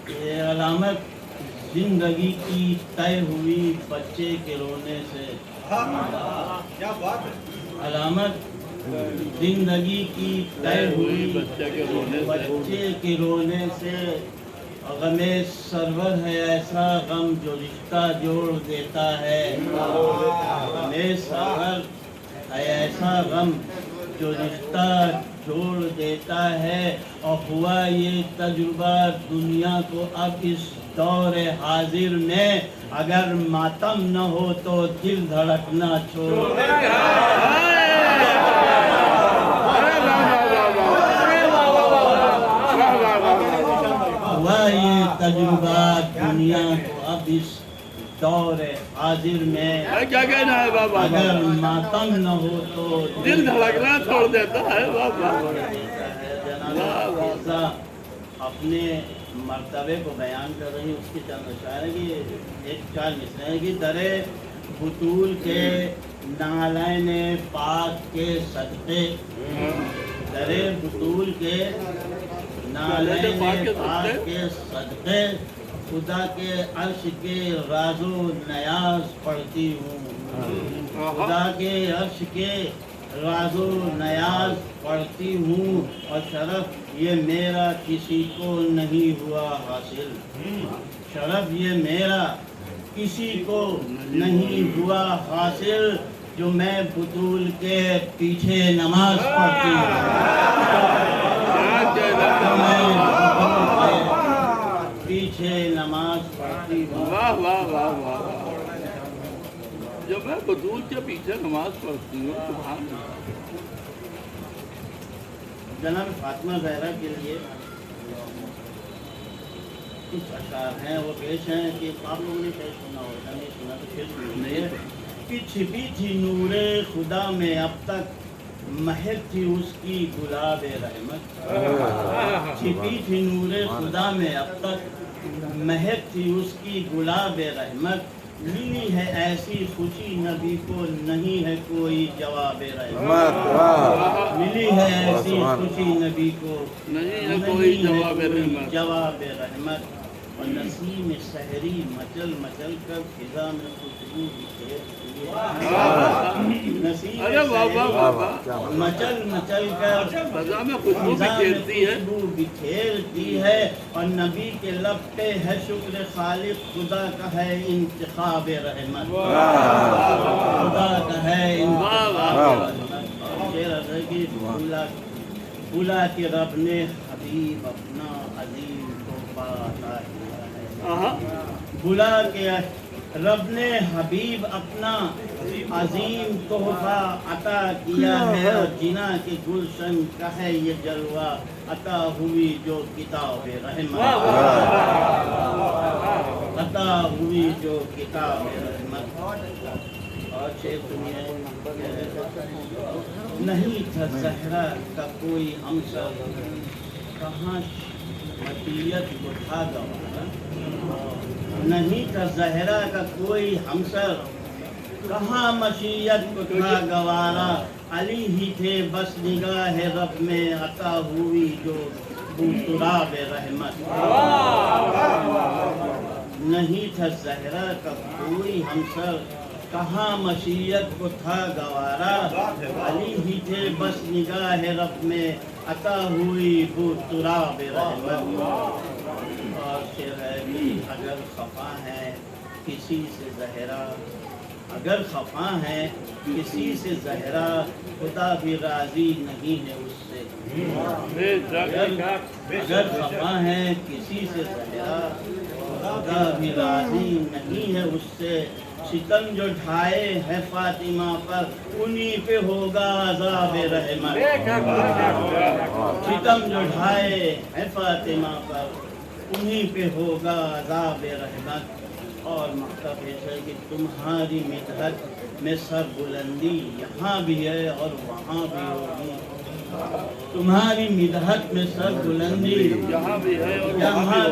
یہ علامت زندگی کی طے ہوئی بچے کے رونے سے، کیا بات ہے، علامت زندگی کی طے ہوئی بچے کے رونے سے، غم سرور ہے ایسا غم جو رشتہ جوڑ دیتا ہے، غم سرور ہے ایسا غم جو رشتہ جوڑ دیتا ہے، اور ہوا یہ تجربہ دنیا کو اب اس دور حاضر میں، اگر ماتم نہ ہو تو دل دھڑکنا چھوڑ ہوا یہ تجربہ دنیا کو اب اس دور حاضر میں، کیا کہنا ہے بابا؟ اگر ماتم نہ ہو تو دل دھڑکنا چھوڑ دیتا ہے بابا۔ جناب اپنے مرتبے کو بیان کر رہی اس کی چند اشعار ہے کہ ایک چار مصرع ہے کہ درے بطول کے نالین پاک کے صدقے، درے بطول کے نالین پاک کے صدقے، خدا کے عرش کے راز و نیاز پڑھتی ہوں، خدا کے عرش کے راز و نیاز پڑھتی ہوں، اور شرف یہ میرا کسی کو نہیں ہوا حاصل، شرف یہ میرا کسی کو نہیں ہوا حاصل، جو میں بطول کے پیچھے نماز پڑھتی ہوں، جو میں بطول کے پیچھے نماز پڑھتی ہوں۔ واہ واہ واہ واہ، جب میں بطول کے پیچھے نماز پڑھتی ہوں، سبحان اللہ۔ جناب فاطمہ زہرا کے لیے کچھ اشعار ہیں، وہ پیش ہیں کہ آپ لوگوں نے شاید سنا ہوگا، نہیں سنا تو پھر سنیے کہ چھپی تھی نور خدا میں اب تک مہک تھی اس کی گلاب رحمت، چھپی تھی نور خدا میں اب تک مہک تھی اس کی گلاب رحمت، ملی ہے ایسی خوشی نبی کو نہیں ہے کوئی جواب رحمت، ملی ہے ایسی خوشی نبی کو نہیں ہے کوئی جواب رحمت، جواب رحمت، اور نسیم سحری مچل مچل کر فضا میں خوشبو بکھیرتی ہے، نسیم سحری مچل مچل کر فضا میں خوشبو فضا میں بکھیرتی ہے، خوشبو بکھیرتی ہے، اور نبی کے لب پہ ہے شکر خالق خدا کا ہے انتخاب رحمت، خدا کا ہے انتخاب رحمت، اور شعر ہے کہ بلا کے رب نے حبیب اپنا عظیم تحفہ عطا کیا ہے، بلا کے رب نے حبیب اپنا عظیم تحفہ عطا کیا ہے، اور جنا کے گلشن کا ہے یہ جلوہ عطا ہوئی جو کتاب رحمت، عطا ہوئی جو کتاب رحمت۔ اور شعر سنیے، نہیں تھا زہرا کا کوئی ہمسر، کہاں مشیت کو تھا گوارا، نہیں تھا زہرا کا کوئی ہمسر، کہاں مشیت کو تھا گوارا، علی ہی تھے بس نگاہ رب میں عطا ہوئی جو تراب رحمت، نہیں تھا زہرا کا کوئی ہمسر، کہاں مشیت کو تھا گوارا، علی ہی تھے بس نگاہ رب میں عطا ہوئی وہ تراب رحمت۔ اور شعر ہے کہ اگر خفا ہے کسی سے زہرا، اگر خفا ہے کسی سے زہرا، خدا بھی راضی نہیں ہے اس سے، اگر خفا ہے کسی سے زہرا، خدا بھی راضی نہیں ہے اس سے، ستم جو ڈھائے ہے فاطمہ پر انہی پہ ہوگا عذاب رحمت، ستم جو ڈھائے ہے فاطمہ پر انہی پہ ہوگا عذاب رحمت۔ اور مکتب ہے کہ تمہاری مدحت میں سر بلندی یہاں بھی ہے اور وہاں بھی ہوگی، تمہاری مدحت میں سر بلندی یہاں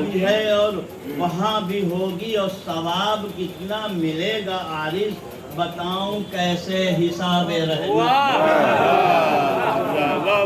بھی ہے اور وہاں بھی ہوگی، اور ثواب کتنا ملے گا عارض بتاؤں کیسے حساب رحمت،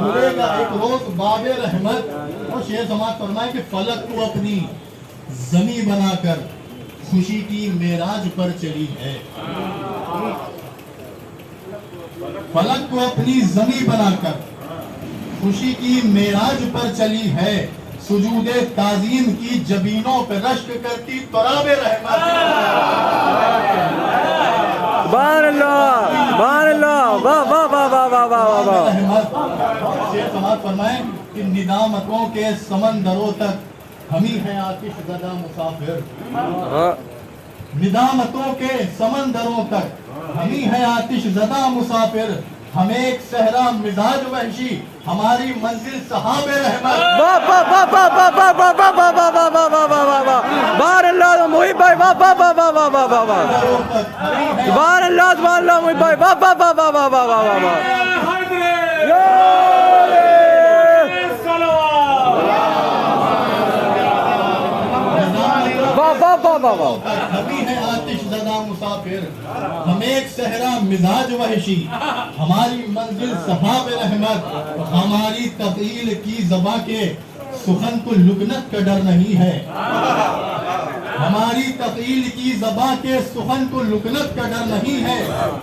کھلے گا ایک روز باب رحمت. اور شیخ سماعت فرمائے کہ فلک کو اپنی زمیں بنا کر خوشی کی معراج پر چلی ہے. فلک کو اپنی زمیں بنا کر خوشی کی معراج پر چلی ہے. سجود تعظیم کی جبینوں پہ رشک کرتی تراب رحمت. سبحان اللہ سبحان اللہ واہ واہ واہ واہ واہ واہ واہ. رحمت. شیخ سماعت فرمائیں کہ ندامتوں کے سمندروں تک ہم ہی ہیں آتش زدہ مسافر. ندامتوں کے سمندروں تک ہم ہی ہیں آتش زدہ مسافر. ہم ایک صحرا مزاج وحشی ہماری منزل صحاب رحمت. واہ واہ واہ واہ واہ واہ واہ واہ واہ واہ واہ واہ واہ واہ واہ. سبحان اللہ محب بھائی واہ واہ واہ واہ واہ واہ واہ واہ. سبحان اللہ محب بھائی واہ واہ واہ واہ واہ واہ واہ واہ. ہمیں ہے آتش زدہ مسافر. ہم ایک صحرا مزاج وحشی ہماری منزل صحاب رحمت. ہماری تفعیل کی زباں کے سخن کو لکنت کا ڈر نہیں ہے. ہماری تفعیل کی زباں کے سخن کو لکنت کا ڈر نہیں ہے.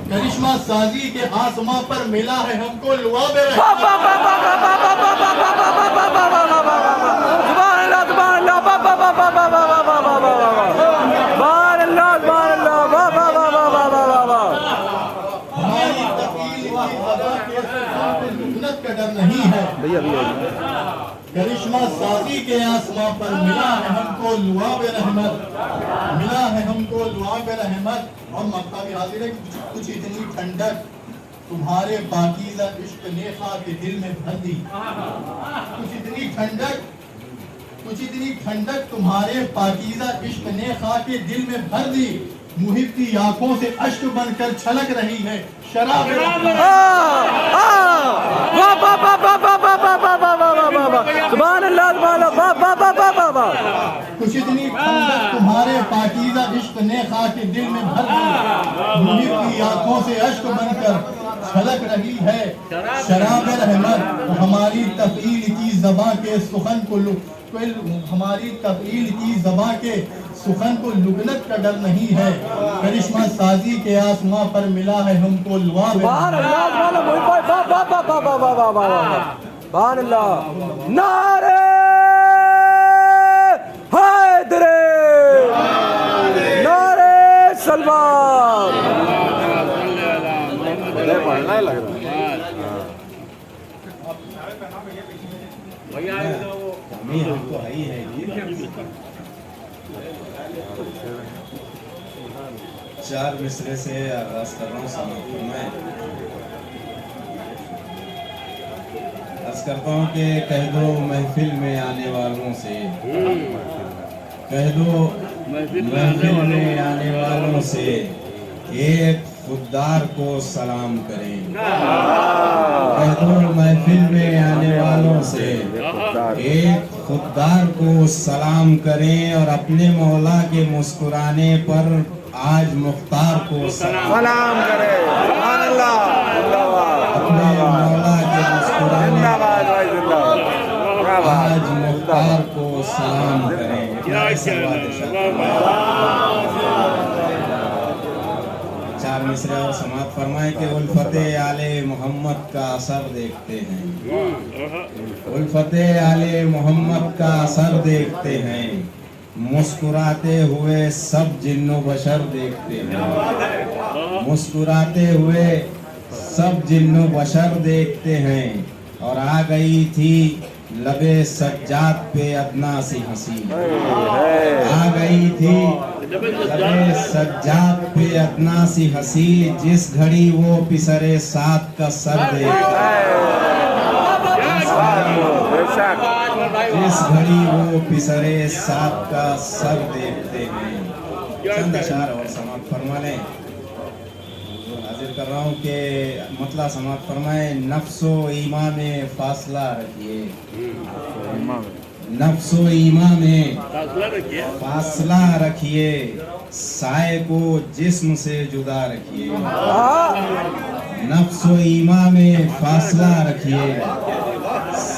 کرشمہ سازی کے آسماں پر ملا ہے ہم کو لعاب رحمت. کا ڈر نہیں ہے. کرشمہ سازی کے آسماں پر ملا ہے ہم کو لعاب رحمت. ملا ہے ہم کو لعاب رحمت. اور مقطع بھی حاضر ہے کہ کچھ اتنی ٹھنڈک تمہارے پاکیزہ عشق نے خاک کے دل میں بھر دی. کچھ اتنی ٹھنڈک تمہارے پاکیزہ عشق نے خاک کے دل میں بھر دی. محب کی آنکھوں سے اشک بن کر چھلک رہی ہے شراب رحمت. سبحان اللہ سبحان اللہ. کچھ اتنی ٹھنڈک تمہارے پاکیزہ عشق نے خاک کے دل میں بھر دی. محب کی آنکھوں سے اشک بن کر چھلک رہی ہے شراب رحمت. ہماری تفعیل کی زباں کے سخن کو ہماری تفعیل کی زباں کے سخن کو لکنت کا ڈر نہیں ہے. کرشمہ سازی کے آسماں پر ملا ہے ہم کو لعاب. سبحان اللہ سبحان اللہ. نعرہ حیدر نعرہ سلمان. پڑھنا ہی لگ رہا ہے. چار مصرے سے آغاز کر رہا ہوں. سماعت فرمائیں. عرض کرتا ہوں کہ کہہ دو محفل میں آنے والوں سے, کہہ دو محفل میں آنے والوں سے ایک خوددار کو سلام کریں. کہہ دو محفل میں آنے والوں سے ایک خوددار کو سلام کریں. اور اپنے مولا کے مسکرانے پر آج مختار کو سلام کرے. سبحان اللہ. اپنے مولا کے مسکرانے پر آج مختار کو سلام کریں. چار مصرے اور سماعت فرمائے کہ الفت آل محمد کا اثر دیکھتے ہیں. الفت آل محمد کا اثر دیکھتے ہیں. مسکراتے ہوئے سب جن و بشر دیکھتے ہیں. مسکراتے ہوئے سب جن و بشر دیکھتے ہیں. اور آ گئی تھی لبے سجاد پہ ادنا سی ہنسی. آ گئی تھی لبے سجاد پہ ادنا سی ہنسی. جس گھڑی وہ پسرے سات کا سر دیکھتا ہے. جس گھڑی وہ پسرے سات کا سر دیکھتے ہیں. چند اشعار اور سماعت فرما لیں. حاضر کر رہا ہوں کہ مطلع سماعت فرمائیں. نفس و ایمان میں فاصلہ رکھیے. نفس و ایمان میں فاصلہ رکھیے. سائے کو جسم سے جدا رکھیے. نفس و ایمان میں فاصلہ رکھیے.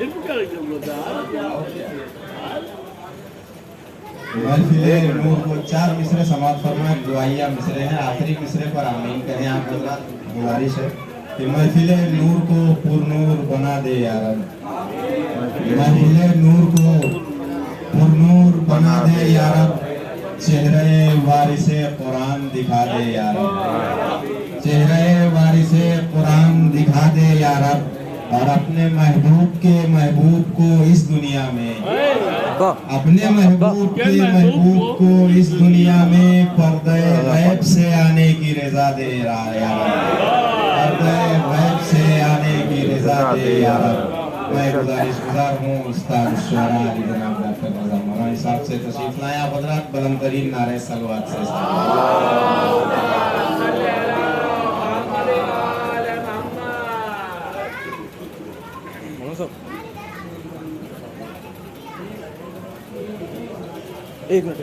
علم کا محفل نور کو 4 مصرے سماعت فرمائیں، دعائیہ مصرے ہیں، آخری مصرے پر آمین کہیں آپ حضرات، گزارش ہے کہ محفل نور کو پر نور بنا دے یا رب، محفل نور کو پر نور بنا دے یا رب، چہرے وارث قرآن دکھا دے یا رب، چہرے وارث قرآن دکھا دے یا رب، اور اپنے محبوب کے محبوب کو اس دنیا میں، اپنے محبوب کے محبوب کو اس دنیا میں پردہ غیب سے آنے کی رضا دے یا رب، پردہ غیب سے آنے کی رضا دے یا رب۔ میں گزارش گزار ہوں استاد الشعراء علی جناب ڈاکٹر نظام مولانا صاحب سے تشریف لائیں، آپ حضرات بلند ترین نعرہ صلوات سے ایک منٹ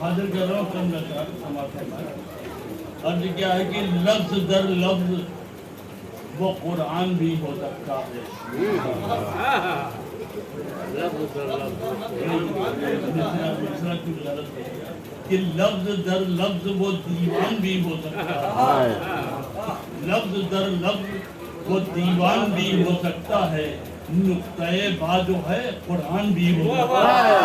حاضر کر رہا ہوں کم نشار عرض کیا ہے کہ لفظ در لفظ وہ قرآن بھی ہو سکتا ہے، لفظ در لفظ کہ لفظ در لفظ وہ دیوان بھی ہو سکتا ہے، لفظ در لفظ وہ دیوان بھی ہو سکتا ہے، نقطۂ با جو ہے قرآن بھی ہو سکتا ہے،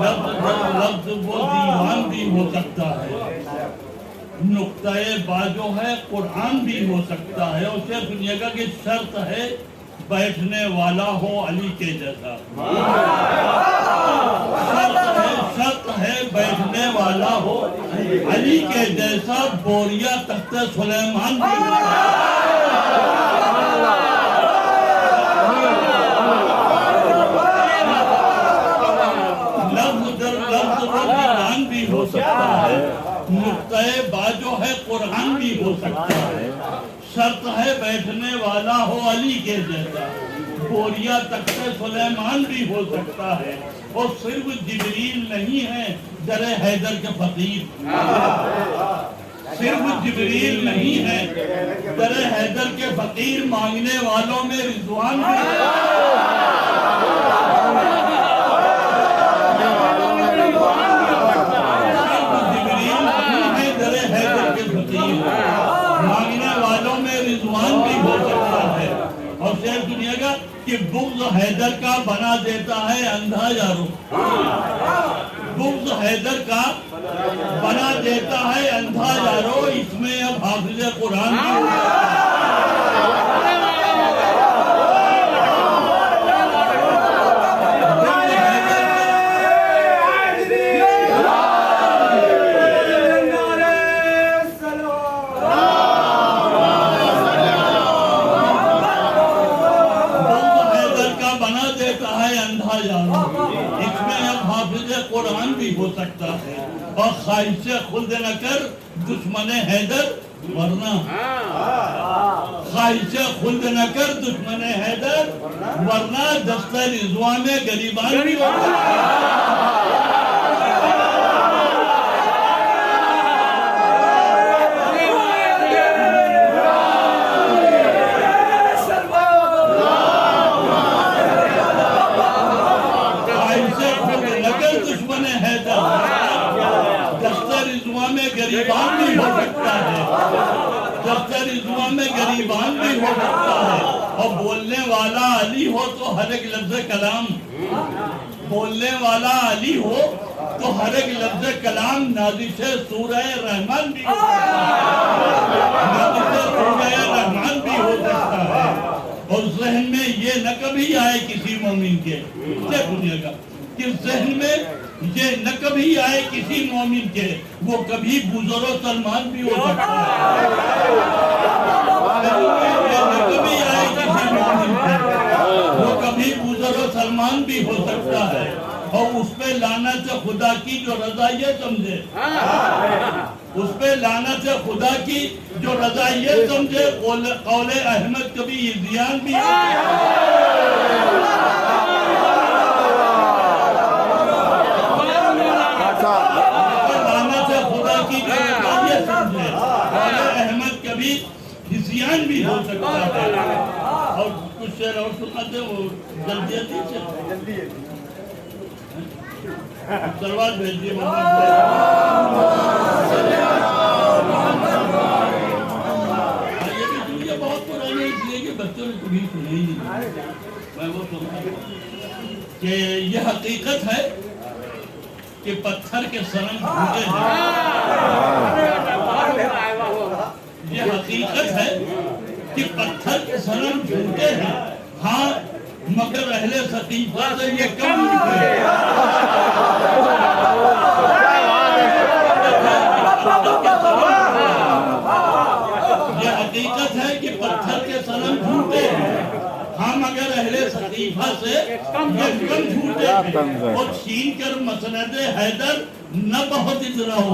لفظ در لفظ وہ دیوان بھی ہو سکتا ہے، نقطۂ با جو ہے قرآن بھی ہو سکتا ہے، اسے سنیے گا کہ شرط ہے بیٹھنے والا ہو علی کے جیسا، شرط ہے بیٹھنے والا ہو علی کے جیسا، بوریا تخت سلیمان بھی ہو لفظ در لفظ وہ قرآن بھی ہو سکتا ہے، نقطۂ با جو ہے قرآن بھی ہو سکتا ہے، شرط ہے بیٹھنے والا ہو علی کے جیسا، بوریا تخت سلیمان بھی ہو سکتا ہے، اور صرف جبریل نہیں ہے در حیدر کے فقیر، صرف جبریل نہیں ہے در حیدر کے فقیر، مانگنے والوں میں رضوان بھی مانگنے والوں میں رضوان بھی ہو سکتا ہے، اور شعر سنیے گا کہ بغض حیدر کا بنا دیتا ہے اندھا یارو، بغض حیدر کا بنا دیتا ہے اندھا یارو، اس میں اب حافظ قرآن بھی ہو قرآن بھی ہو سکتا ہے، اور خواہش خلد نہ کر دشمن حیدر ورنہ، خواہش خلد نہ کر دشمن حیدر ورنہ، دست رضوان میں گریبان بھی ہو سکتا ہے۔ گریبان بھی ہو سکتا ہے، دفتر رضوان میں گریبان بھی ہو سکتا ہے، اور بولنے والا علی ہو تو ہر ایک لفظ کلام، بولنے والا علی ہو تو ہر ایک لفظ کلام نازش سورہ رحمان بھی ہو سکتا ہے، نازش سورہ رحمان بھی ہو سکتا ہے، اور ذہن میں یہ نہ کبھی آئے کسی مومن کے، سنیے گا کہ ذہن میں یہ نہ کبھی آئے کسی مومن کے، وہ کبھی بزر و سلمان بھی ہو سکتا ہے، یہ نہ کبھی آئے کسی مومن کے، وہ کبھی بزر و سلمان بھی ہو سکتا ہے، اور اس پہ لعنت خدا کی جو رضا یہ سمجھے، اس پہ لعنت خدا کی جو رضا یہ سمجھے قول احمد کبھی عزیان بھی ہے. لعنت خدا کی جو رضا یہ سمجھے قول احمد کبھی عزیان بھی ہو سکتا ہے. اور کچھ شعر اور سناتے وہ جلدی سلوات بھیجیے محمد یہ بہت پرانے اس لیے کہ بچوں نے کبھی سنے ہی نہیں. میں وہ سنتا ہوں کہ یہ حقیقت ہے کہ پتھر کے صنم جھوٹے ہیں. یہ حقیقت ہے کہ پتھر کے صنم جھوٹے ہیں. ہاں مگر اہل سقیفہ سے یہ کم جھوٹے ہیں. یہ حقیقت ہے کہ پتھر کے صنم جھوٹے ہیں. ہاں مگر اہل سقیفہ سے یہ کم جھوٹے ہیں. اور چھین کر مسند حیدر نہ بہت اتراؤ.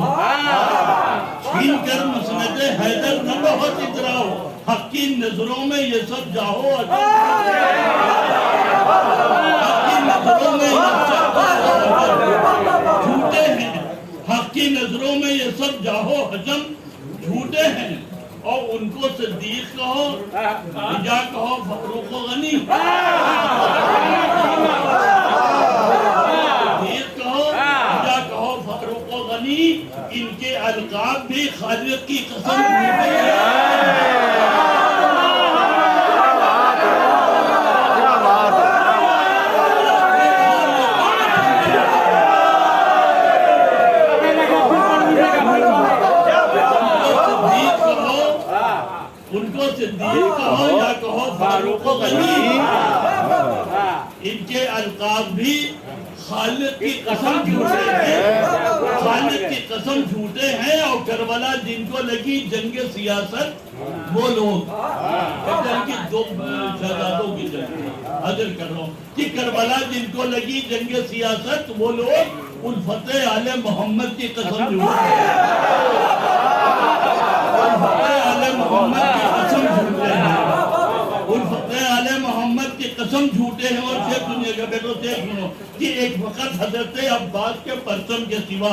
چھین کر مسند حیدر نہ بہت اتراؤ. حق کی نظروں میں یہ سب جاؤ. حق کی نظروں میں یہ سب جھوٹے ہیں. حق کی نظروں میں یہ سب جاؤ حجم جھوٹے ہیں. اور ان کو صدیق کہو یا کہو فاروق و غنی. صدیق کہو یا کہو فاروق و غنی. ان کے القاب بھی خالق کی قسم جھوٹے ہیں. ان کو صدیق کہو یا کہو فاروق و غنی. ان کے القاب بھی خالق کی قسم جھوٹے ہیں. خالق کی قسم جھوٹے ہیں. اور کربلا جن کو لگی جنگ سیاست وہ لوگ جنگ کی دو شہزادوں کی جنگ حاضر کر رہا ہوں کہ کربلا جن کو لگی جنگ سیاست وہ لوگ الفت آل محمد کی قسم جھوٹے ہیں. محمد کی قسم جھوٹے ہیں. الفت آل محمد کی قسم جھوٹے ہیں. اور شیخ سنیے گا بیٹو شیخ سنو کہ ایک وقت حضرت عباس کے پرچم کے سوا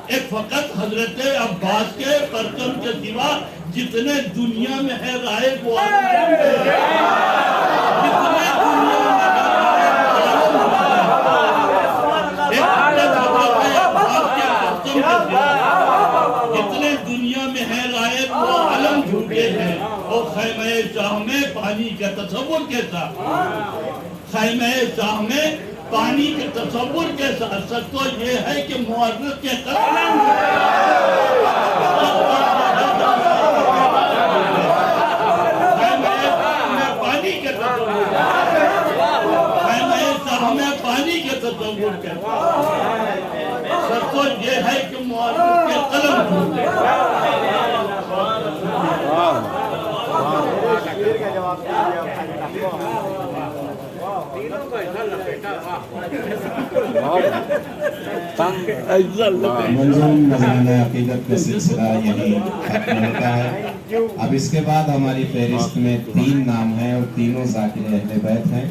ایک وقت حضرت عباس کے پرچم کے سوا جتنے دنیا میں ہے رائے وہ جتنے دنیا میں ہے رائے جتنے دنیا میں ہے رائے وہ علم جھوٹے ہیں. اور خیمہ شاہ میں پانی کا تصور کے ساتھ خیمہ شاہ میں پانی کے تصور کے ساتھ سچ تو یہ ہے کہ مورخ کے قلم خیمہ شاہ میں پانی کے تصور خیمہ شاہ میں پانی کے تصور کے سچ تو یہ ہے کہ مورخ کے قلم جھوٹے ہیں. منظوم نذرانہ عقیدت کا سلسلہ یہی ختم ہوتا ہے. اب اس کے بعد ہماری فہرست میں 3 نام ہیں اور تینوں ذاکر اہل بیت ہیں.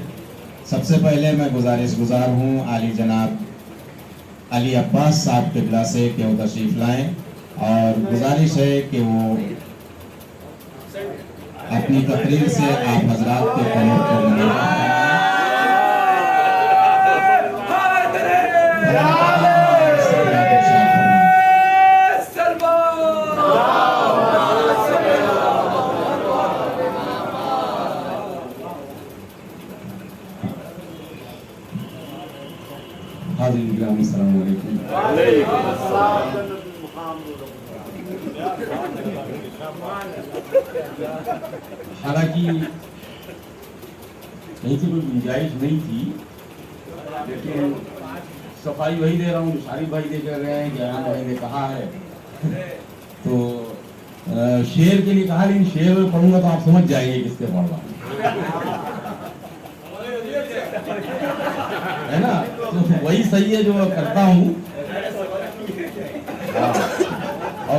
سب سے پہلے میں گزارش گزار ہوں عالی جناب علی عباس صاحب قبلہ سے کہ وہ تشریف لائیں. اور گزارش ہے کہ وہ اپنی تقریر سے آپ حضرات کے قلب کو حاضرین کرام السلام علیکم. حالانکہ کہیں سے کوئی گنجائش نہیں تھی لیکن صفائی وہی دے رہا ہوں جو شارف بھائی دے کر گئے ہیں جہاں بھائی نے کہا ہے. تو شعر کے لیے کہا لیکن شعر پڑھوں گا تو آپ سمجھ جائیں گے کس کے پڑھ رہا ہوں ہے نا. تو وہی صحیح ہے جو میں کرتا ہوں.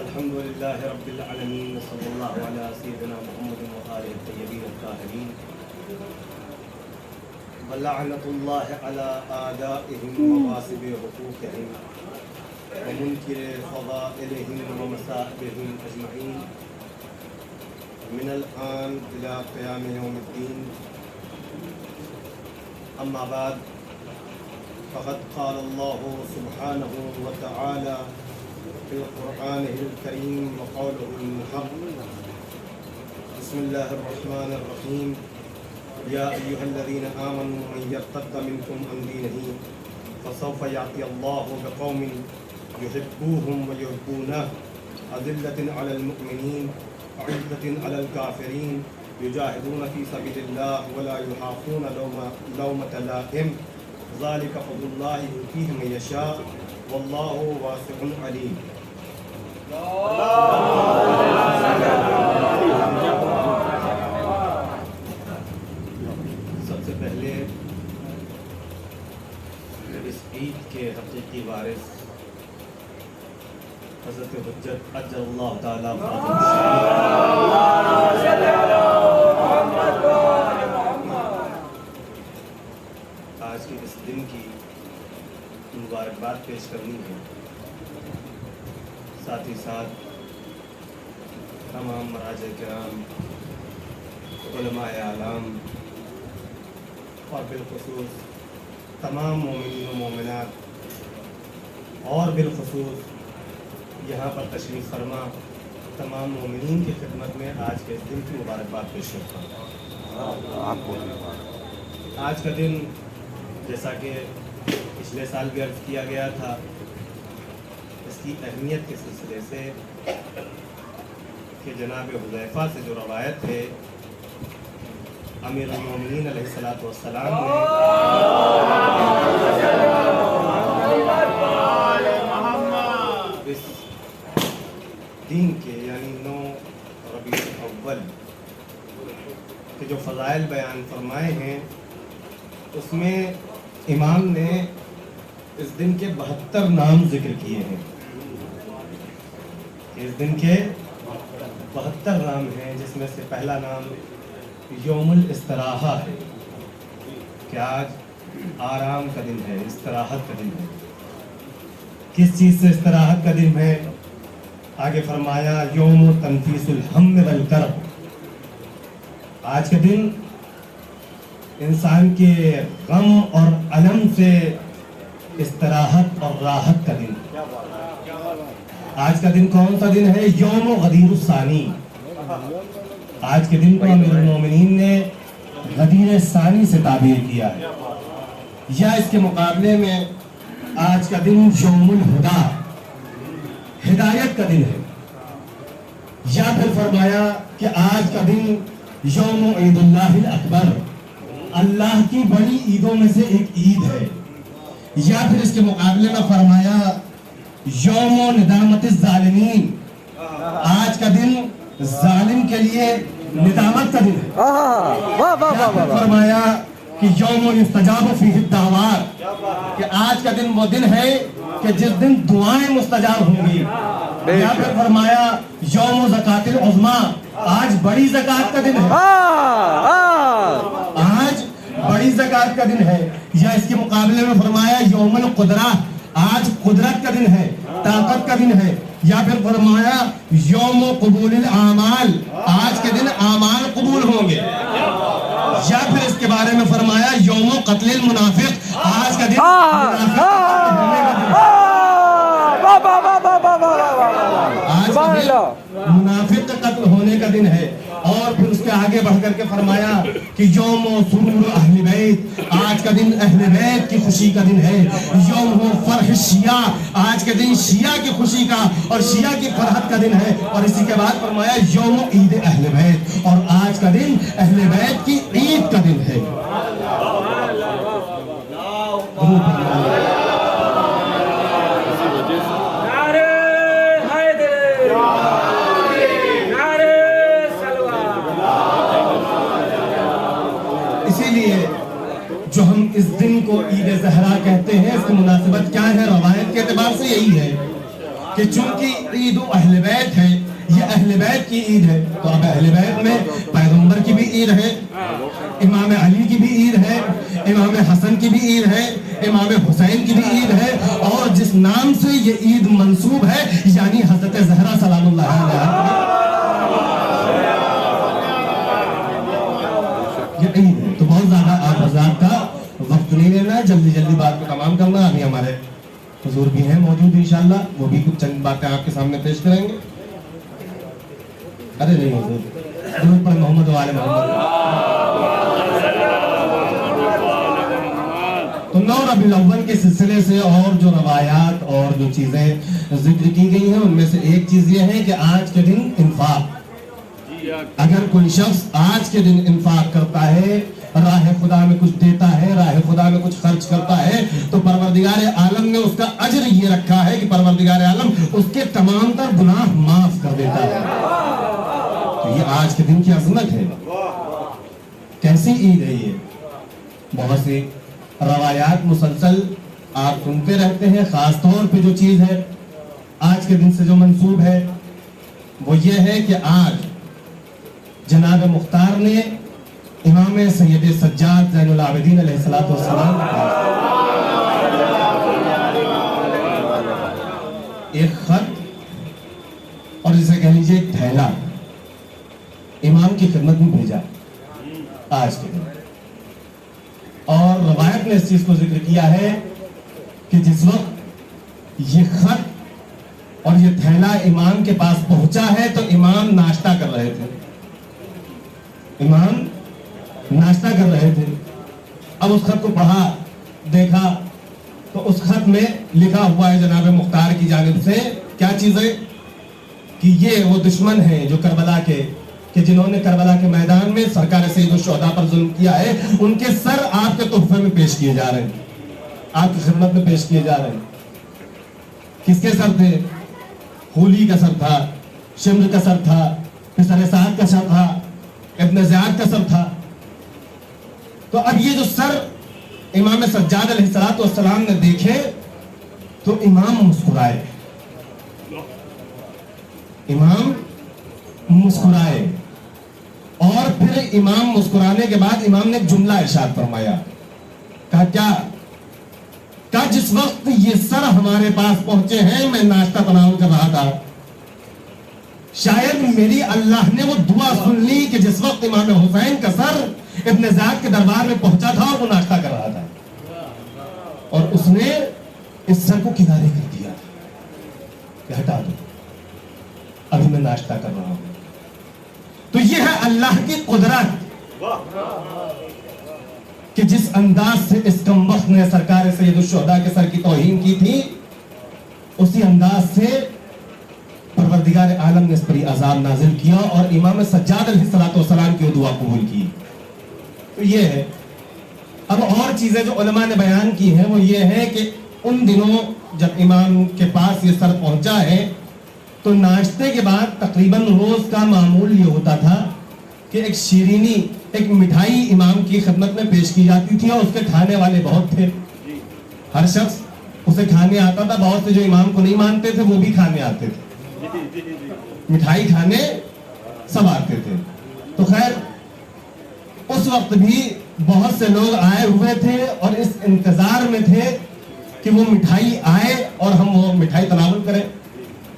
الحمد لله رب العالمين صلى الله على سيدنا محمد وآله الطيبين الطاهرين ولعنة الله على أعدائهم وغاصب حقوقهم ومنكر فضائلهم ومصائبهم أجمعين من الآن إلى قيام يوم الدين. أما بعد فقد قال الله سبحانه وتعالى في القرآن الكريم وقوله المحق: بسم الله الرحمن الرحيم يا أيها الذين آمنوا من يرتد منكم عن دينه فسوف يأتي الله بقوم يحبوهم ويحبونه أذلة على المؤمنين أعزة على الكافرين يجاهدون في سبيل الله ولا يخافون لومة لائم ذلك فضل الله يؤتيه من يشاء والله واسع عليم. سب سے پہلے اس عید کے حقیقی وارث حضرت حجت اجل اللہ تعالیٰ آج کے اس دن کی مبارکباد پیش کرنی ہے. ساتھ ہی ساتھ تمام مراجع کرام، علماء اعلام اور بالخصوص تمام مومنین و مومنات اور بالخصوص یہاں پر تشریف فرما تمام مومنین کی خدمت میں آج کے اس دن کی مبارکباد پیش کرتا ہوں. آج کا دن جیسا کہ پچھلے سال بھی عرض کیا گیا تھا، اس کی اہمیت کے سلسلے سے کہ جناب حذیفہ سے جو روایت ہے امیر المومنین علیہ الصلوۃ والسلام نے اس دین کے یعنی 9 ربیع الاول کے جو فضائل بیان فرمائے ہیں، اس میں امام نے اس دن کے 72 نام ذکر کیے ہیں. اس دن کے 72 نام ہیں، جس میں سے پہلا نام یوم الاستراحہ ہے کہ آج آرام کا دن ہے، استراحت کا دن ہے. کس چیز سے استراحت کا دن ہے؟ آگے فرمایا یوم تنفیس الہم والکرب. آج کا دن انسان کے غم اور الم سے استراحت اور راحت کا دن. آج کا دن کون سا دن ہے؟ یوم غدیر الثانی. آج کے دن کو امیر المومنین نے غدیر ثانی سے تعبیر کیا ہے. یا اس کے مقابلے میں آج کا دن یوم الہدا، ہدایت کا دن ہے. یا پھر فرمایا کہ آج کا دن یوم عید اللہ الاکبر، اللہ کی بڑی عیدوں میں سے ایک عید ہے. یا پھر اس کے مقابلے میں فرمایا یوم ندامت الظالمین، آج کا دن ظالم کے لیے ندامت کا دن ہے. فرمایا کہ یوم یستجاب فیہ الدعوات، کہ آج کا دن وہ دن ہے کہ جس دن دعائیں مستجاب ہوں گی. یا پھر فرمایا یوم زکات العظمی، آج بڑی زکات کا دن ہے. آج بڑی زکات کا دن ہے. یا اس کے مقابلے میں فرمایا یوم القدرہ، آج قدرت کا دن ہے، طاقت کا دن ہے. یا پھر فرمایا یوم قبول الاعمال، آج کے دن اعمال قبول ہوں گے. یا پھر اس کے بارے میں فرمایا یوم قتل المنافق، آج کا دن منافق کا قتل ہونے کا دن ہے. اور پھر اس کے آگے بڑھ کر کے فرمایا کہ یوم سرور اہل بیت، آج کا دن اہل بیت کی خوشی کا دن ہے. یوم فرح شیعہ، آج کے دن شیعہ کی خوشی کا اور شیعہ کی فرحت کا دن ہے. اور اسی کے بعد فرمایا یوم عید اہل بیت، اور آج کا دن اہل بیت کی عید کا دن ہے. جو ہم اس دن کو عید زہرا کہتے ہیں، اس کی مناسبت کیا ہے؟ روایت کے اعتبار سے یہی ہے کہ چونکہ عید اہل بیت ہے، یہ اہل بیت کی عید ہے، تو اب اہل بیت میں پیغمبر کی بھی عید ہے، امام علی کی بھی عید ہے، امام حسن کی بھی عید ہے، امام حسین کی بھی عید ہے، اور جس نام سے یہ عید منسوب ہے یعنی حضرت زہرا سلام اللہ علیہا یہ عید ہے۔ تو بہت زیادہ آپ حضرات کا وقت نہیں لینا ہے، جلدی جلدی بات کو تمام کرنا۔ ابھی ہمارے حضور بھی ہیں موجود انشاءاللہ، وہ بھی کچھ چند باتیں آپ کے سامنے پیش کریں گے۔ ارے نہیں حضور، درود پر محمد و آل محمد۔ تو 9 ربیع الاول کے سلسلے سے اور جو روایات اور جو چیزیں ذکر کی گئی ہیں ان میں سے ایک چیز یہ ہے کہ آج کے دن انفاق، اگر کوئی شخص آج کے دن انفاق کرتا ہے، راہ خدا میں کچھ دیتا ہے، راہ خدا میں کچھ خرچ کرتا ہے، تو پروردگار عالم نے اس کا اجر یہ رکھا ہے کہ پروردگار عالم اس کے تمام تر گناہ معاف کر دیتا ہے۔ تو یہ آج کے دن کی عظمت ہے۔ کیسی عید ہے یہ؟ بہت سی روایات مسلسل آپ سنتے رہتے ہیں، خاص طور پہ جو چیز ہے آج کے دن سے جو منسوب ہے وہ یہ ہے کہ آج جناب مختار نے امام سید سجاد زین العابدین علیہ السلام ایک خط اور جسے کہہ لیجیے ایک تھیلا امام کی خدمت میں بھیجا آج کے دن، اور روایت نے اس چیز کو ذکر کیا ہے کہ جس وقت یہ خط اور یہ تھیلا امام کے پاس پہنچا ہے تو امام ناشتہ کر رہے تھے، امام ناشتہ کر رہے تھے۔ اب اس خط کو پڑھا، دیکھا تو اس خط میں لکھا ہوا ہے جناب مختار کی جانب سے کیا چیز ہے کہ یہ وہ دشمن ہیں جو کربلا کے، کہ جنہوں نے کربلا کے میدان میں سرکار سید الشہداء پر ظلم کیا ہے، ان کے سر آپ کے تحفے میں پیش کیے جا رہے ہیں، آپ کی خدمت میں پیش کیے جا رہے ہیں۔ کس کے سر تھے؟ خولی کا سر تھا، شمر کا سر تھا، پسر سعد کا سر تھا، ابن زیاد کا سر تھا۔ تو اب یہ جو سر امام سجاد علیہ السلام نے دیکھے تو امام مسکرائے، امام مسکرائے، اور پھر امام مسکرانے کے بعد امام نے ایک جملہ ارشاد فرمایا، کہا کیا؟ کہا جس وقت یہ سر ہمارے پاس پہنچے ہیں میں ناشتہ تناول کر رہا تھا، شاید میری اللہ نے وہ دعا سن لی کہ جس وقت امام حسین کا سر ابن زیاد کے دربار میں پہنچا تھا اور وہ ناشتہ کر رہا تھا، اور اس نے اس سر کو کنارے کر دیا کہ ہٹا دو، ابھی میں ناشتہ کر رہا ہوں۔ تو یہ ہے اللہ کی قدرت کہ جس انداز سے اس کمبخت نے سرکار سید الشہداء کے سر کی توہین کی تھی، اسی انداز سے پروردگار عالم نے اس پر عذاب نازل کیا اور امام سجاد علیہ السلام کی دعا قبول کی۔ تو یہ ہے۔ اب اور چیزیں جو علماء نے بیان کی ہیں وہ یہ ہے کہ ان دنوں جب امام کے پاس یہ سر پہنچا ہے تو ناشتے کے بعد تقریباً روز کا معمول یہ ہوتا تھا کہ ایک شیرینی، ایک مٹھائی امام کی خدمت میں پیش کی جاتی تھی، اور اس کے کھانے والے بہت تھے، ہر شخص اسے کھانے آتا تھا، بہت سے جو امام کو نہیں مانتے تھے وہ بھی کھانے آتے تھے، مٹھائی کھانے سب آتے تھے۔ تو خیر اس وقت بھی بہت سے لوگ آئے ہوئے تھے اور اس انتظار میں تھے کہ وہ مٹھائی آئے اور ہم وہ مٹھائی تناول کریں۔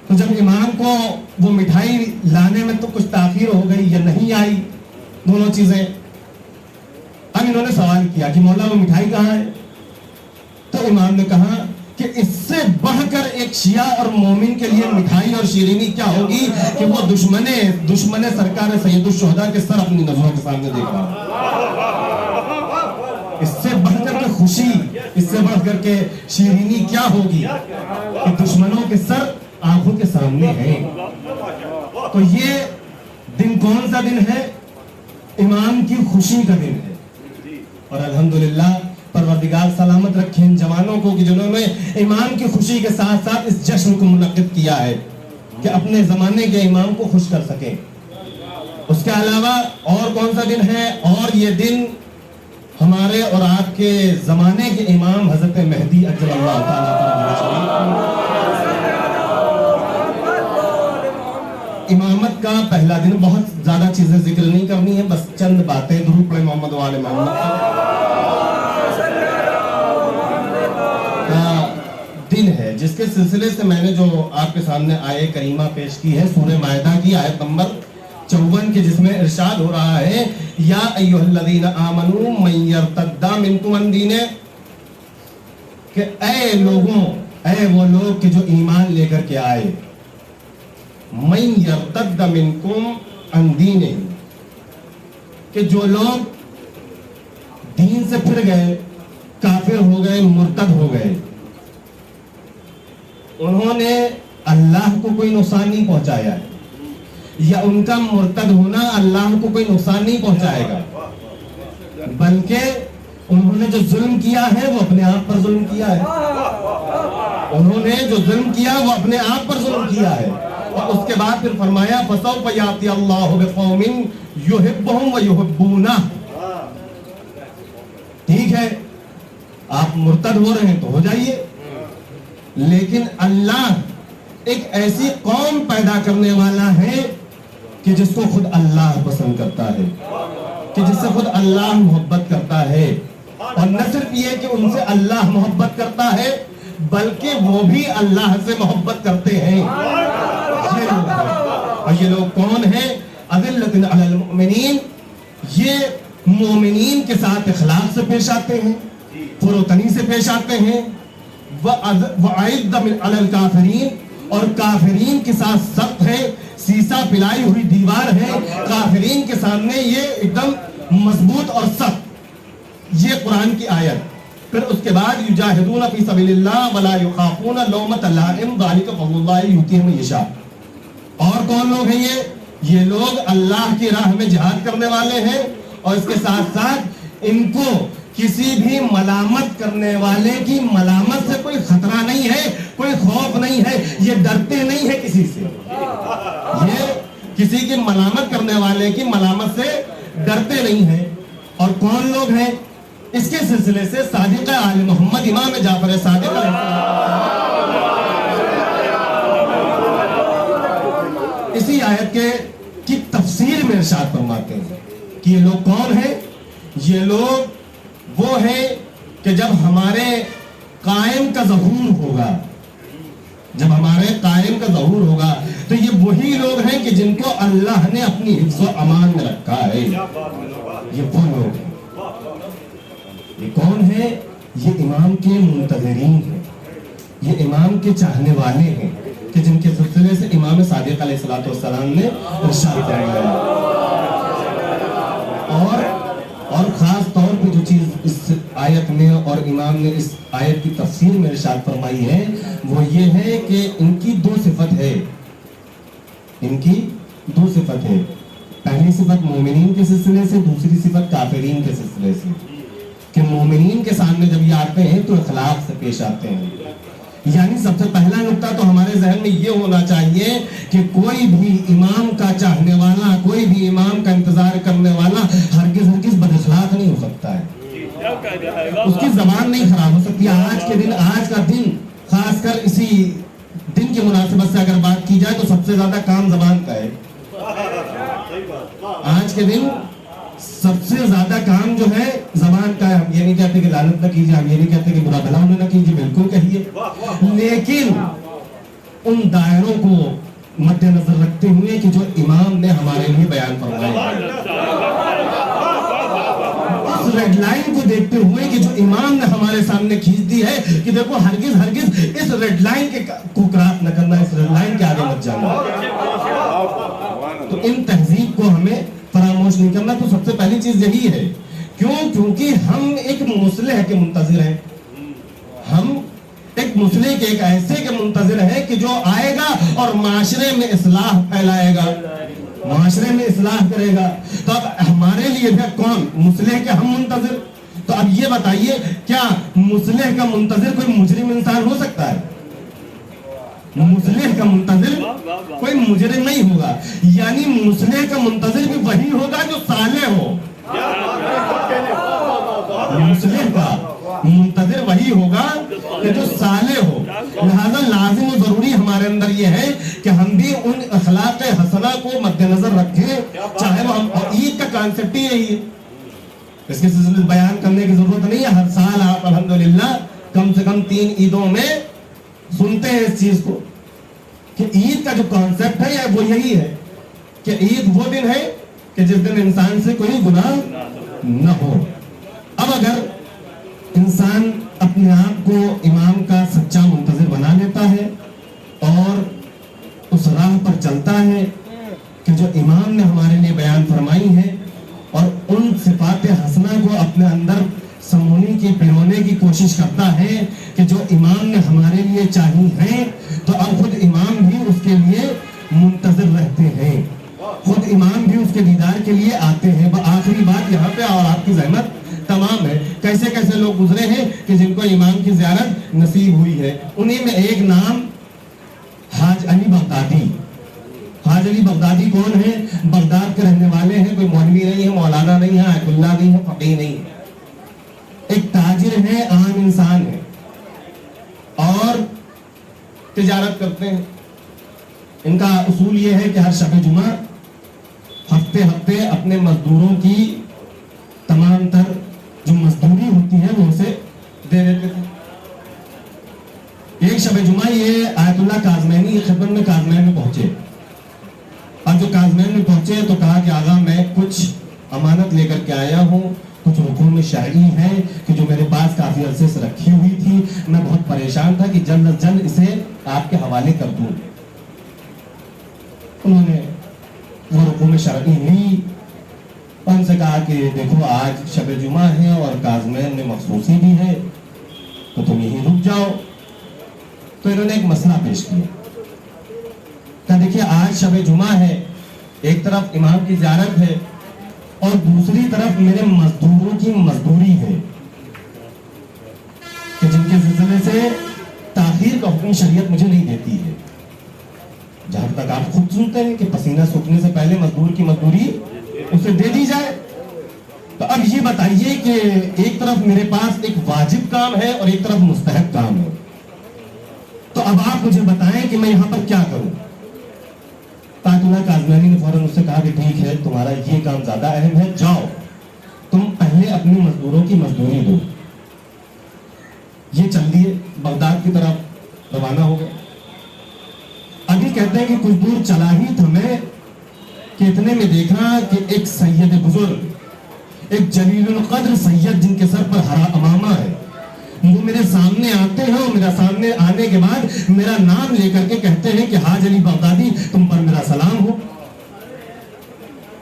تو جب امام کو وہ مٹھائی لانے میں تو کچھ تاخیر ہو گئی یا نہیں آئی، دونوں چیزیں، اب انہوں نے سوال کیا کہ مولا وہ مٹھائی کہاں ہے؟ تو امام نے کہا کہ اس سے بڑھ کر ایک شیعہ اور مومن کے لیے مٹھائی اور شیرینی کیا ہوگی کہ وہ دشمن سرکار سید الشہداء کے سر اپنی نظروں کے سامنے دیکھا۔ اس سے بڑھ کر کے خوشی، اس سے بڑھ کر کے شیرینی کیا ہوگی کہ دشمنوں کے سر آنکھوں کے سامنے ہیں۔ تو یہ دن کون سا دن ہے؟ امام کی خوشی کا دن ہے، اور الحمدللہ پروردگار سلامت رکھے ان جوانوں کو کہ جنہوں نے امام کی خوشی کے ساتھ ساتھ اس جشن کو منعقد کیا ہے کہ اپنے زمانے کے امام کو خوش کر سکیں۔ اس کے علاوہ اور کون سا دن ہے؟ اور یہ دن ہمارے اور آپ کے زمانے کے امام حضرت مہدی عجل اللہ تعالیٰ امامت کا پہلا دن، بہت زیادہ چیزیں ذکر نہیں کرنی ہے، بس چند باتیں درود پڑھیں محمد وآل محمد کا دن ہے، جس کے سلسلے سے میں نے جو آپ کے سامنے آیہ کریمہ پیش کی ہے سورہ مائدہ کی آیت نمبر 54 کے، جس میں ارشاد ہو رہا ہے یا ایھا الذین آمنوا من یرتد منکم عن دینہ، کہ اے لوگوں، اے وہ لوگ کہ جو ایمان لے کر کے آئے، من یرتد منکم عن دینہ، کہ جو لوگ دین سے پھر گئے، کافر ہو گئے، مرتد ہو گئے، انہوں نے اللہ کو کوئی نقصان نہیں پہنچایا ہے، یا ان کا مرتد ہونا اللہ کو کوئی نقصان نہیں پہنچائے گا، بلکہ انہوں نے جو ظلم کیا ہے وہ اپنے آپ پر ظلم کیا ہے، انہوں نے جو ظلم کیا وہ اپنے آپ پر ظلم کیا ہے۔ اور اس کے بعد پھر فرمایا فَسَوْفَ يَأْتِي اللَّهُ بِقَوْمٍ يُحِبُّهُمْ وَيُحِبُّونَهُ، ٹھیک ہے آپ مرتد ہو رہے ہیں تو ہو جائیے، لیکن اللہ ایک ایسی قوم پیدا کرنے والا ہے کہ جس کو خود اللہ پسند کرتا ہے، کہ جس سے خود اللہ محبت کرتا ہے، اور نہ صرف یہ کہ ان سے اللہ محبت کرتا ہے بلکہ وہ بھی اللہ سے محبت کرتے ہیں۔ یہ لوگ ہیں، اور یہ لوگ کون ہیں؟ اذلۃ علی المؤمنین، یہ مومنین کے ساتھ اخلاق سے پیش آتے ہیں، فروتنی سے پیش آتے ہیں، وَأَعِدَّ عَلَى الْكَافِرِينَ، اور کافرین کے ساتھ سخت ہے، سیسا پلائی ہوئی دیوار ہے، کافرین کے سامنے یہ ایک دم مضبوط اور سخت، یہ قرآن کی آیت۔ پھر اس کے بعد یجاہدون فی سبیل اللہ ولا یخافون لومۃ لائم ذلک فضل اللہ یؤتیہ من یشاء۔ اور کون لوگ ہیں یہ لوگ اللہ کی راہ میں جہاد کرنے والے ہیں، اور اس کے ساتھ ساتھ ان کو کسی بھی ملامت کرنے والے کی ملامت سے کوئی خطرہ نہیں ہے، کوئی خوف نہیں ہے، یہ ڈرتے نہیں ہے کسی سے، یہ کسی کی ملامت کرنے والے کی ملامت سے ڈرتے نہیں ہیں۔ اور کون لوگ ہیں؟ اس کے سلسلے سے صادق آل محمد امام جعفر صادق اسی آیت کی تفسیر میں ارشاد فرماتے ہیں کہ یہ لوگ کون ہیں؟ یہ لوگ وہ ہیں کہ جب ہمارے قائم کا ظہور ہوگا، جب ہمارے قائم کا ظہور ہوگا تو یہ وہی لوگ ہیں کہ جن کو اللہ نے اپنی حفظ و امان میں رکھا ہے، یہ وہ لوگ ہیں۔ یہ کون ہے؟ یہ امام کے منتظرین ہیں، یہ امام کے چاہنے والے ہیں، کہ جن کے سلسلے سے امام صادق علیہ السلام نے ارشاد فرمایا۔ اور خاص طور پہ جو چیز اس آیت میں اور امام نے اس آیت کی تفسیر میں ارشاد فرمائی ہے وہ یہ ہے کہ ان کی دو صفت ہے، ان کی دو صفت ہے، پہلی صفت مومنین کے سلسلے سے، دوسری صفت کافرین کے سلسلے سے، کہ مومنین کے سامنے جب یہ آتے ہیں تو اخلاق سے پیش آتے ہیں۔ یعنی سب سے پہلا نقطہ تو ہمارے ذہن میں یہ ہونا چاہیے کہ کوئی بھی امام کا چاہنے والا، کوئی بھی امام کا انتظار کرنے والا ہرگز بد اخلاق نہیں ہو سکتا ہے، اس کی زبان نہیں خراب ہو سکتی۔ آج کا دن خاص کر اسی دن کی مناسبت سے اگر بات کی جائے تو سب سے زیادہ کام زبان کا ہے۔ آج کے دن سب سے زیادہ کام جو ہے زبان کا ہے۔ ہم یہ نہیں کہتے کہ لعنت نہ کیجیے، ہم یہ نہیں کہتے کہ برا بھلا نہ کیجیے، بالکل کہیے، لیکن ان دائروں کو مد نظر رکھتے ہوئے کہ جو امام نے ہمارے لیے بیان فرمایا ہے، اس ریڈ لائن کو دیکھتے ہوئے کہ جو امام نے ہمارے سامنے کھینچ دی ہے کہ دیکھو ہرگز اس ریڈ لائن کو کراس نہ کرنا، اس ریڈ لائن کے آگے مت جانا، تو ان تہذیب کو ہمیں فراموش نہیں کرنا۔ تو سب سے پہلی چیز یہی ہے، کیونکہ ہم ایک مصلح کے منتظر ہیں، ہم ایک مصلح کے، ایک ایسے کے منتظر ہیں کہ جو آئے گا اور معاشرے میں اصلاح پھیلائے گا، معاشرے میں اصلاح کرے گا۔ تو اب ہمارے لیے بھی کون مصلح کے ہم منتظر؟ تو اب یہ بتائیے کیا مصلح کا منتظر کوئی مجرم انسان ہو سکتا ہے؟ مصلح کا منتظر کوئی مجرم نہیں ہوگا، یعنی مصلح کا منتظر بھی وہی ہوگا جو صالح ہو، مصلح کا منتظر وہی ہوگا کہ جو صالح ہو۔ لہذا لازم و ضروری ہمارے اندر یہ ہے کہ ہم بھی ان اخلاق حسنہ کو مد نظر رکھیں، چاہے وہ عید کا کانسیپٹ ہی یہی ہے، اس کے سلسلے بیان کرنے کی ضرورت نہیں ہے. ہر سال آپ الحمدللہ کم سے کم 3 عیدوں میں سنتے ہیں اس چیز کو کہ عید کا جو کانسیپٹ ہے وہ یہی ہے کہ عید وہ دن ہے کہ جس دن انسان سے کوئی گناہ نہ ہو. اب اگر انسان اپنے آپ کو امام کا سچا منتظر بنا لیتا ہے اور اس راہ پر چلتا ہے کہ جو امام نے ہمارے لیے بیان فرمائی ہے اور ان صفات حسنہ کو اپنے اندر سمونے کی پرونے کی کوشش کرتا ہے کہ جو امام نے ہمارے لیے چاہی ہیں، تو اب خود امام بھی اس کے لیے منتظر رہتے ہیں، خود امام بھی اس کے دیدار کے لیے آتے ہیں. آخری بات یہاں پہ اور آپ کی زحمت تمام ہے، کیسے کیسے لوگ گزرے ہیں کہ جن کو امام کی زیارت نصیب ہوئی ہے. انہیں میں ایک نام حاج علی بغدادی. حاج علی بغدادی کون ہے؟ بغداد کے رہنے والے ہیں، کوئی مولوی نہیں ہے، مولانا نہیں ہے، آیت اللہ نہیں ہے، فقیہ نہیں ہے، ایک تاجر ہے، عام انسان ہے اور تجارت کرتے ہیں. ان کا اصول یہ ہے کہ ہر شب جمعہ ہفتے اپنے مزدوروں کی تمام تر جو مزدوری ہوتی ہے وہ اسے دے دیتے تھے. ایک شب جمعہ یہ آیت اللہ کاظمینی خدمت میں کاظمین میں پہنچے. اب جو کاظمین میں پہنچے تو کہا کہ آقا میں کچھ امانت لے کر کے آیا ہوں، کچھ رکوع میں شرعی ہے کہ جو میرے پاس کافی عرصے سے رکھی ہوئی تھی، میں بہت پریشان تھا کہ جلد از جلد اسے آپ کے حوالے کر دوں. انہوں نے وہ رکوع میں شرعی لی اور ان سے کہا کہ دیکھو آج شب جمعہ ہے اور کاظمین میں مخصوصی بھی ہے تو تم یہیں رک جاؤ. تو انہوں نے ایک مسئلہ پیش کیا کہ دیکھیے آج شب جمعہ ہے، ایک طرف امام کی زیارت ہے اور دوسری طرف میرے مزدوروں کی مزدوری ہے کہ جن کے سلسلے سے تاخیر کا حکم شریعت مجھے نہیں دیتی ہے. جہاں تک آپ خود سنتے ہیں کہ پسینہ سوکھنے سے پہلے مزدور کی مزدوری اسے دے دی جائے. تو اب یہ بتائیے کہ ایک طرف میرے پاس ایک واجب کام ہے اور ایک طرف مستحب کام ہے، تو اب آپ مجھے بتائیں کہ میں یہاں پر کیا کروں. آیت اللہ کاظمینی نے فوراً اس سے کہا کہ ٹھیک ہے تمہارا یہ کام زیادہ اہم ہے، جاؤ تم پہلے اپنی مزدوروں کی مزدوری دو. یہ چل دیے بغداد کی طرف روانہ ہو گئے. ابھی کہتے ہیں کہ کچھ دور چلا ہی تھا میں کہ اتنے میں دیکھا کہ ایک سید بزرگ، ایک جلیل القدر سید جن کے سر پر ہرا امامہ ہے، وہ میرے سامنے آتے ہیں اور میرا سامنے آنے کے بعد میرا نام لے کر کے کہتے ہیں کہ حاج علی بغدادی تم پر میرا سلام ہو.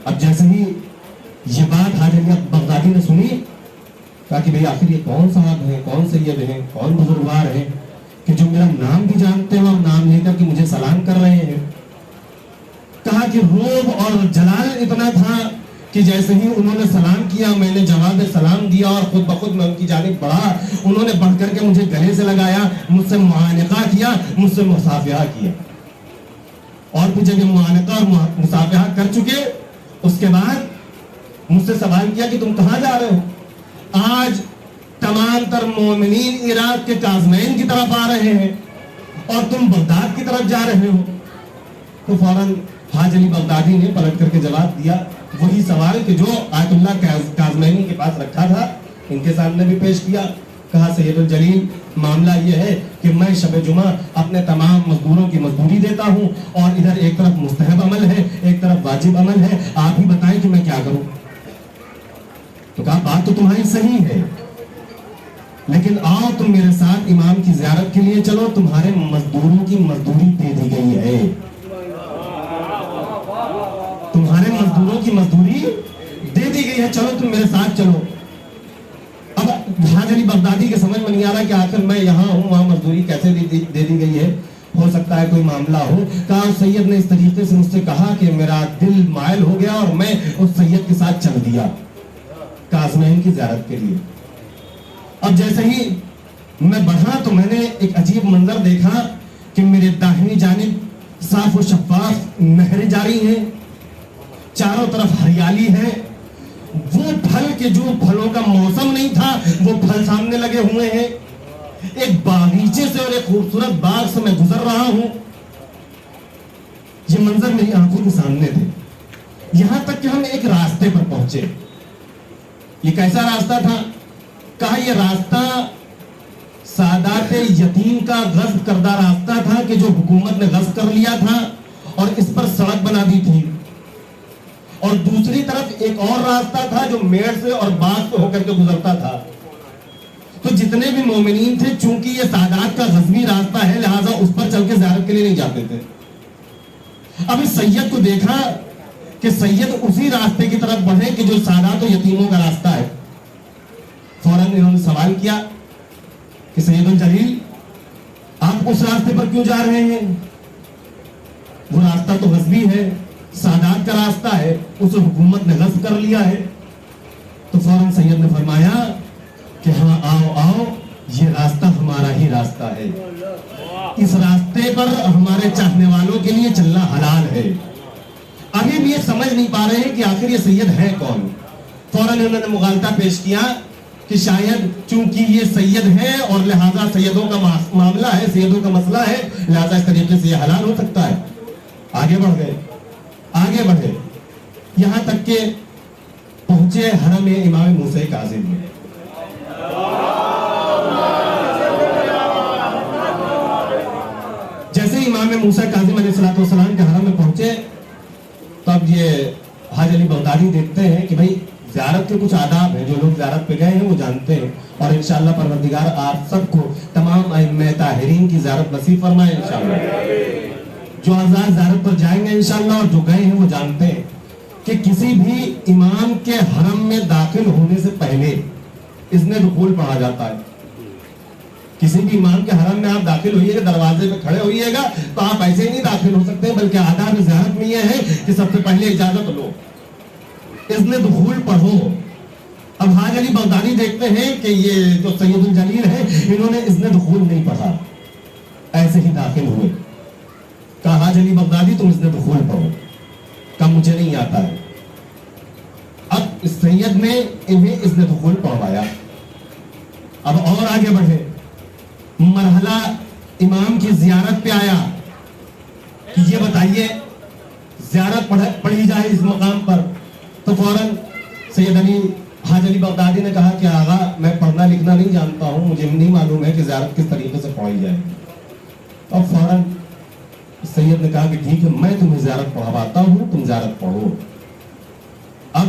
اب جیسے ہی یہ بات حاج علی بغدادی نے سنی کہا کہ بھئی آخر یہ کون صاحب ہیں، کون سید ہیں، کون بزرگوار ہیں کہ جو میرا نام بھی جانتے ہیں اور نام لے کر کے مجھے سلام کر رہے ہیں. کہا کہ روب اور جلال اتنا تھا کہ جیسے ہی انہوں نے سلام کیا میں نے جواب سلام دیا اور خود بخود میں ان کی جانب بڑھا. انہوں نے بڑھ کر کے مجھے گلے سے لگایا، مجھ سے معانقہ کیا، مجھ سے مصافحہ کیا. اور پھر جب یہ معانقہ اور مصافحہ کر چکے اس کے بعد مجھ سے سوال کیا کہ تم کہاں جا رہے ہو؟ آج تمام تر مومنین عراق کے کاظمین کی طرف آ رہے ہیں اور تم بغداد کی طرف جا رہے ہو. تو فوراً حاج علی بغدادی نے پلٹ کر کے جواب دیا وہی سوال کہ جو آیت اللہ کاظمینی کے پاس رکھا تھا ان کے سامنے بھی پیش کیا. کہا سید الجلیل معاملہ یہ ہے کہ میں شب جمعہ اپنے تمام مزدوروں کی مزدوری دیتا ہوں اور ادھر ایک طرف مستحب عمل ہے ایک طرف واجب عمل ہے، آپ ہی بتائیں کہ میں کیا کروں. تو کہا بات تو تمہاری صحیح ہے لیکن آؤ تم میرے ساتھ امام کی زیارت کے لیے چلو، تمہارے مزدوروں کی مزدوری دے دی گئی ہے، تمہارے مزدوروں کی مزدوری دے دی گئی ہے، چلو تم میرے ساتھ چلو. اب حاج علی بغدادی کے سمجھ میں نہیں آ رہا کہ آخر میں یہاں ہوں وہاں مزدوری کیسے دے دی گئی ہے، ہو سکتا ہے کوئی معاملہ ہو. کہا اس سید نے اس طریقے سے مجھ سے کہا کہ میرا دل مائل ہو گیا اور میں اس سید کے ساتھ چل دیا کاظمین کی زیارت کے لیے. اب جیسے ہی میں بڑھا تو میں نے ایک عجیب منظر دیکھا کہ میرے داہنی جانب صاف و شفاف نہریں جاری ہیں، چاروں طرف ہریالی ہے، وہ پھل کے جو پھلوں کا موسم نہیں تھا وہ پھل سامنے لگے ہوئے ہیں. ایک باغیچے سے اور ایک خوبصورت باغ سے میں گزر رہا ہوں. یہ منظر میری آنکھوں کے سامنے تھے. یہاں تک کہ ہم ایک راستے پر پہنچے. یہ کیسا راستہ تھا؟ کہا یہ راستہ سادات یتیم کا غصب کردہ راستہ تھا کہ جو حکومت نے غصب کر لیا تھا اور اس پر سڑک بنا دی تھی. اور دوسری طرف ایک اور راستہ تھا جو میڑ سے اور باغ سے ہو کر کے گزرتا تھا. تو جتنے بھی مومنین تھے چونکہ یہ سادات کا غزوی راستہ ہے لہٰذا اس پر چل کے زیارت کے لیے نہیں جاتے تھے. اب اس سید کو دیکھا کہ سید اسی راستے کی طرف بڑھے کہ جو سادات و یتیموں کا راستہ ہے. فوراً انہوں نے سوال کیا کہ سید الجلیل آپ اس راستے پر کیوں جا رہے ہیں؟ وہ راستہ تو غزوی ہے، سادات کا راستہ ہے، اسے حکومت نے غصب کر لیا ہے. تو فوراً سید نے فرمایا کہ ہاں آؤ آؤ، یہ راستہ ہمارا ہی راستہ ہے. اس راستے پر ہمارے چاہنے والوں کے لیے چلنا حلال ہے. ابھی بھی یہ سمجھ نہیں پا رہے ہیں کہ آخر یہ سید ہے کون. فوراً انہوں نے مغالطہ پیش کیا کہ شاید چونکہ یہ سید ہے اور لہٰذا سیدوں کا معاملہ ہے، سیدوں کا مسئلہ ہے، لہٰذا اس طریقے سے یہ حلال ہو سکتا ہے. آگے بڑھ گئے، آگے بڑھے، یہاں تک کہ پہنچے حرم امام موسیٰ کاظم میں. جیسے امام موسیٰ کاظم علیہ السلام کے حرم میں پہنچے تب یہ حاج علی بغدادی دیکھتے ہیں کہ بھائی زیارت کے کچھ آداب ہیں، جو لوگ زیارت پہ گئے ہیں وہ جانتے ہیں، اور انشاءاللہ پروردگار آپ سب کو تمام ائمہ طاہرین کی زیارت نصیب فرمائے انشاءاللہ. جو آزاد زیارت پر جائیں گے انشاءاللہ اور جو گئے ہیں وہ جانتے ہیں کہ کسی بھی امام کے حرم میں داخل ہونے سے پہلے اذن دخول پڑھا جاتا ہے. کسی بھی امام کے حرم میں آپ داخل ہوئیے گا، دروازے پہ کھڑے ہوئیے گا تو آپ ایسے ہی نہیں داخل ہو سکتے، بلکہ آداب زیارت میں یہ ہے کہ سب سے پہلے اجازت لو، اذن دخول پڑھو. اب حاج علی بغدادی دیکھتے ہیں کہ یہ جو سید الجلیل ہے انہوں نے اذن دخول نہیں پڑھا، ایسے ہی داخل ہوئے. کہا حاج علی بغدادی تم اذن دخول پڑھو. کہا مجھے نہیں آتا ہے. اب اس سید نے انہیں اذن دخول پڑھوایا. اب اور آگے بڑھے، مرحلہ امام کی زیارت پہ آیا کہ یہ بتائیے زیارت پڑھی جائے اس مقام پر. تو فوراً سید علی حاج علی بغدادی نے کہا کہ آغا میں پڑھنا لکھنا نہیں جانتا ہوں، مجھے نہیں معلوم ہے کہ زیارت کس طریقے سے پڑھی جائے. اور فوراً سید نے کہا کہ ٹھیک ہے میں تمہیں زیارت پڑھواتا ہوں، تم زیارت پڑھو. اب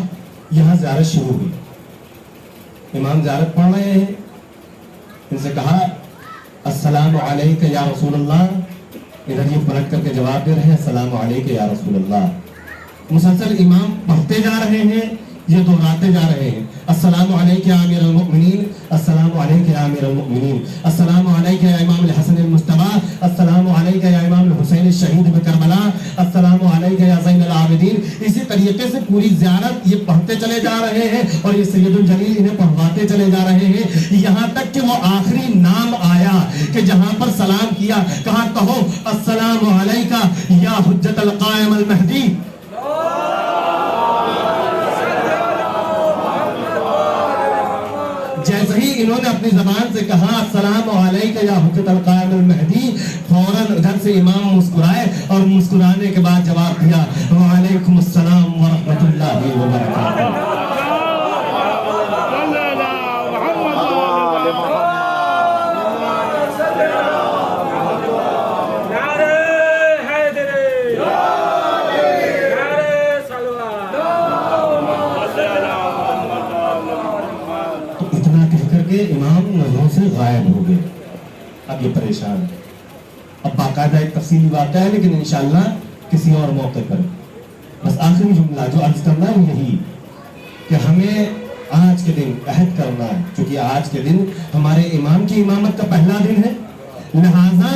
یہاں زیارت شروع ہوئی. امام زیارت پڑھ رہے ہیں، ان سے کہا السلام علیکہ یا رسول اللہ. ادھر یہ پلٹ کر کے جواب دے رہے ہیں السلام علیکہ یا رسول اللہ. مسلسل امام پڑھتے جا رہے ہیں، یہ دہراتے جا رہے ہیں السلام علیکہ یا امیر المؤمنین، السلام علیکہ یا امیر المؤمنین، السلام علیکہ یا امام الحسن المجتبی، السلام علیکہ یا امام الحسین الشہید بکربلا، السلام علیکہ یا زین العابدین. اسی طریقے سے پوری زیارت یہ پڑھتے چلے جا رہے ہیں اور یہ سید الجلیل انہیں پڑھواتے چلے جا رہے ہیں، یہاں تک کہ وہ آخری نام آیا کہ جہاں پر سلام کیا کہا کہو السلام علیکہ یا حجت القائم المہدی. جیسے ہی انہوں نے اپنی زبان سے کہا السلام علیکہ یا حجت القائم المہدی، فوراً ادھر سے امام مسکرائے اور مسکرانے کے بعد جواب دیا وعلیکم السلام ورحمۃ اللہ وبرکاتہ. امام نظروں سے غائب ہو گئے. اب یہ پریشان ہے. اب باقاعدہ ایک تفصیلی واقعہ ہے لیکن انشاءاللہ کسی اور موقع پر. بس آخری جملہ جو عرض کرنا ہے یہی کہ ہمیں آج کے دن عہد کرنا ہے، چونکہ آج کے دن ہمارے امام کی امامت کا پہلا دن ہے، لہٰذا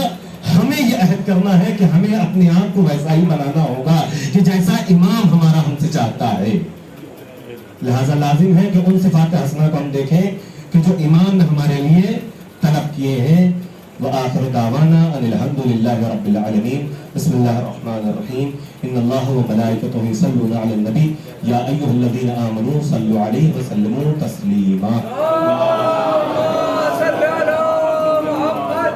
ہمیں یہ عہد کرنا ہے کہ ہمیں اپنے آپ کو ویسا ہی بنانا ہوگا کہ جیسا امام ہمارا ہم سے چاہتا ہے. لہٰذا لازم ہے کہ ان صفات حسنہ کو ہم دیکھیں کہ جو امام نے ہمارے لیے طلب کیے ہیں. وآخر دعوانا ان الحمد للہ رب العالمین. بسم اللہ الرحمن الرحیم. ان اللہ وملائکتہ یصلون علی النبی یا ایھا الذین آمنوا صلوا علیہ وسلموا تسلیما. محمد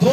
2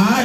8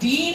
3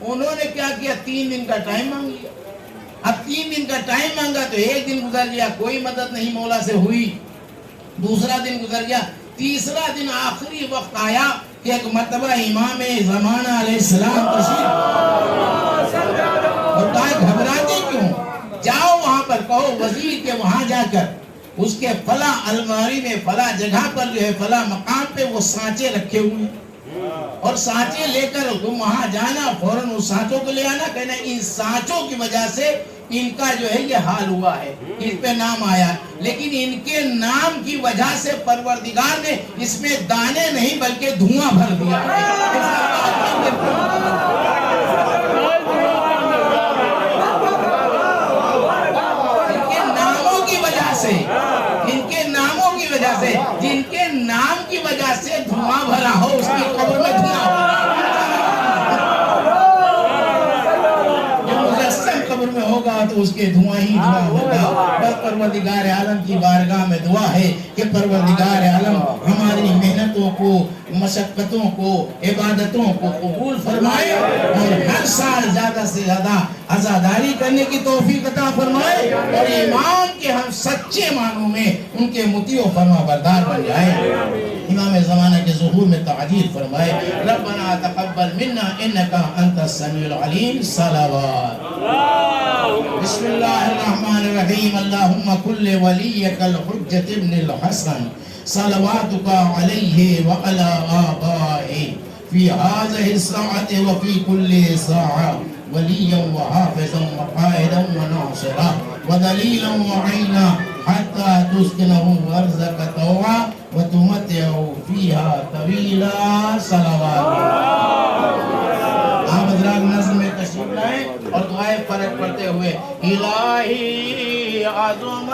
انہوں نے کیا کیا 3 دن کا ٹائم مانگ لیا. اب 3 دن کا ٹائم مانگا تو 1 دن گزر گیا, کوئی مدد نہیں مولا سے ہوئی. دوسرا دن گزر گیا, تیسرا دن آخری وقت آیا کہ ایک مرتبہ امام زمانہ علیہ السلام اور کہا گھبراتے کیوں, جاؤ وہاں پر کہو وزیر کے وہاں جا کر اس کے فلاں الماری میں فلاں جگہ پر جو ہے فلاں مقام پہ وہ سانچے رکھے ہوئے ہیں, اور سانچے لے کر تم وہاں جانا, فوراً اس سانچوں کو لے آنا, کہنا ان سانچوں کی وجہ سے ان کا جو ہے یہ حال ہوا ہے, اس پہ نام آیا, لیکن ان کے نام کی وجہ سے پروردگار نے اس میں دانے نہیں بلکہ دھواں بھر دیا. ان کے ناموں کی وجہ سے, ان کے ناموں کی وجہ سے, جن کے نام کی وجہ سے دھواں بھرا ہو اس کی قبر میں دھواں ہو. قبر میں ہوگا تو اس کے دھواں ہی دھواں ہوگا. بس پروردگار عالم کی بارگاہ میں دعا ہے کہ پروردگار عالم ہماری محنتوں کو, مشقتوں کو, عبادتوں کو قبول فرمائے اور ہر سال زیادہ سے زیادہ عزاداری کرنے کی توفیق عطا فرمائے, اور ایمان کے ہم سچے معنوں میں ان کے مطیع و فرما بردار بن جائیں. امام زمانہ کے ظہور میں تعجیل فرمائے. ربنا تقبل منا انکا انت السمیع العلیم. صلوات. بسم اللہ الرحمن الرحیم. اللہم کل ولیک الحجت ابن الحسن صلواتک علیہ وعلا آبائہ فی هذه الساعة وفی کل ساعة ولیا وحافظا وقائدا وناصرا ودلیلا وعینا حتی تسکنه ارضک طوعا وتمتعه فيها طویلا. صلوات. آپ حضرات نظم میں تشریف لائیں اور دعائیں فرق پڑھتے ہوئے الہی عظم